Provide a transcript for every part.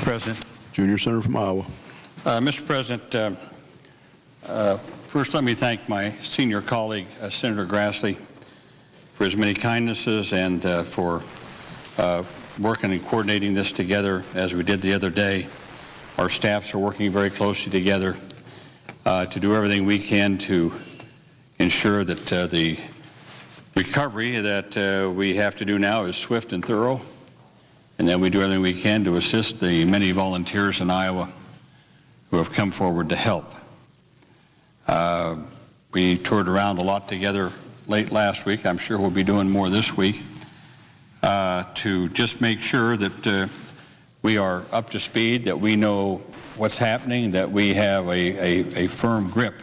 President. Junior Senator from Iowa. Mr. President, first let me thank my senior colleague, Senator Grassley, for his many kindnesses and for working and coordinating this together as we did the other day. Our staffs are working very closely together to do everything we can to ensure that the recovery that we have to do now is swift and thorough, and that we do everything we can to assist the many volunteers in Iowa who have come forward to help. We toured around a lot together late last week. I'm sure we'll be doing more this week to just make sure that we are up to speed, that we know what's happening, that we have a firm grip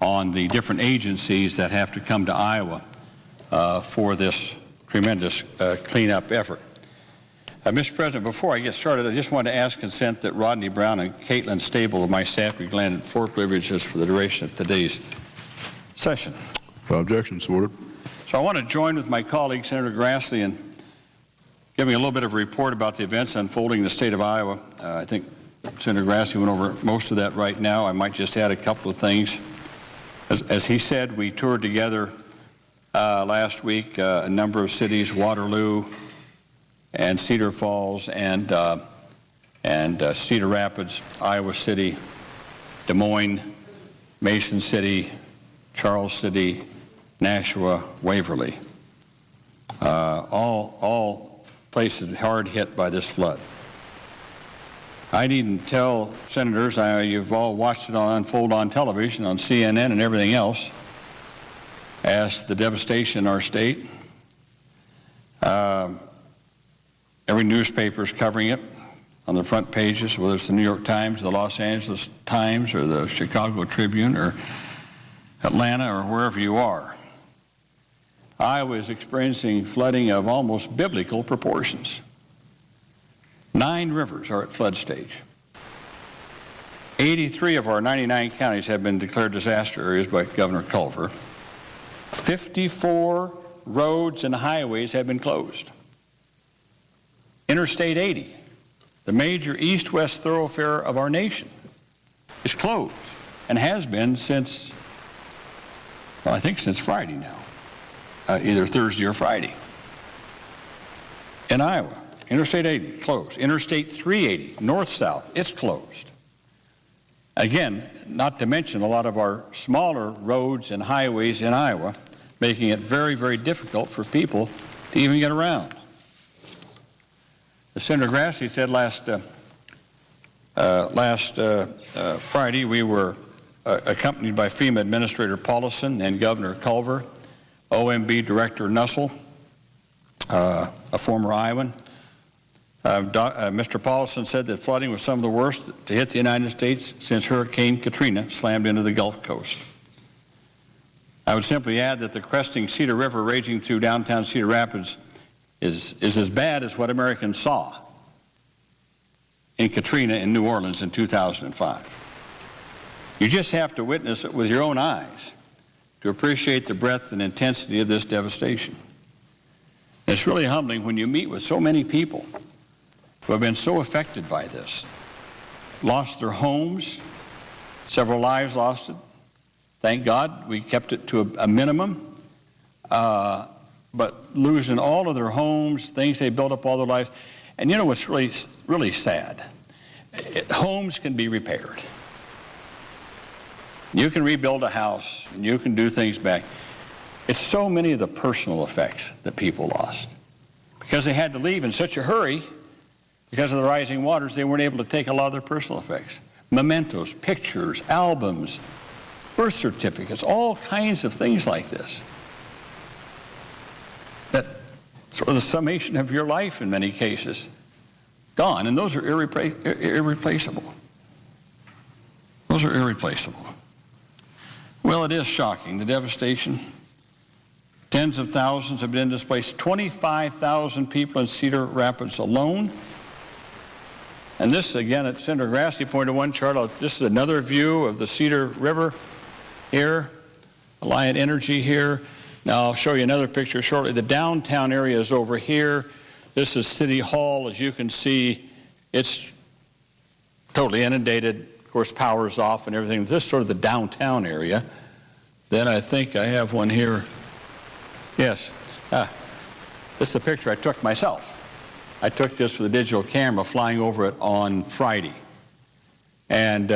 on the different agencies that have to come to Iowa for this tremendous cleanup effort. Mr. President, before I get started, I just want to ask consent that Rodney Brown and Caitlin Stable of my staff be granted floor privileges for the duration of today's session. Without objection, so ordered. So I want to join with my colleague, Senator Grassley, in giving a little bit of a report about the events unfolding in the state of Iowa. I think Senator Grassley went over most of that right now. I might just add a couple of things. As he said, we toured together last week a number of cities, Waterloo and Cedar Falls and Cedar Rapids, Iowa City, Des Moines, Mason City, Charles City, Nashua, Waverly, all places hard hit by this flood. I needn't tell senators, you've all watched it unfold on television, on CNN and everything else, as the devastation in our state. Every newspaper is covering it on the front pages, whether it's the New York Times, the Los Angeles Times, or the Chicago Tribune, or Atlanta, or wherever you are. Iowa is experiencing flooding of almost biblical proportions. 9 rivers are at flood stage. 83 of our 99 counties have been declared disaster areas by Governor Culver. 54 roads and highways have been closed. Interstate 80, the major east-west thoroughfare of our nation, is closed and has been since, well, I think since Friday now, either Thursday or Friday. In Iowa, Interstate 80 closed. Interstate 380, north-south, it's closed. Again, not to mention a lot of our smaller roads and highways in Iowa, making it very, very difficult for people to even get around. As Senator Grassley said last Friday, we were accompanied by FEMA Administrator Paulison and Governor Culver, OMB Director Nussel, a former Iowan. Mr. Paulison said that flooding was some of the worst to hit the United States since Hurricane Katrina slammed into the Gulf Coast. I would simply add that the cresting Cedar River raging through downtown Cedar Rapids is as bad as what Americans saw in Katrina in New Orleans in 2005. You just have to witness it with your own eyes to appreciate the breadth and intensity of this devastation. And it's really humbling when you meet with so many people who have been so affected by this, lost their homes, several lives lost it. Thank God we kept it to a minimum. But losing all of their homes, things they built up all their lives. And you know what's really sad? Homes can be repaired. You can rebuild a house, and you can do things back. It's so many of the personal effects that people lost. Because they had to leave in such a hurry, because of the rising waters, they weren't able to take a lot of their personal effects. Mementos, pictures, albums, birth certificates, all kinds of things like this. That sort of the summation of your life in many cases, gone, and those are irreplaceable. Those are irreplaceable. Well, it is shocking, the devastation. Tens of thousands have been displaced, 25,000 people in Cedar Rapids alone. And this, again, at Senator Grassley pointed one chart out, this is another view of the Cedar River here, Alliant Energy here. Now I'll show you another picture shortly. The downtown area is over here. This is City Hall. As you can see, it's totally inundated, of course, power's off and everything. This is sort of the downtown area. Then I think I have one here. Yes. This is a picture I took myself. I took this with a digital camera flying over it on Friday. And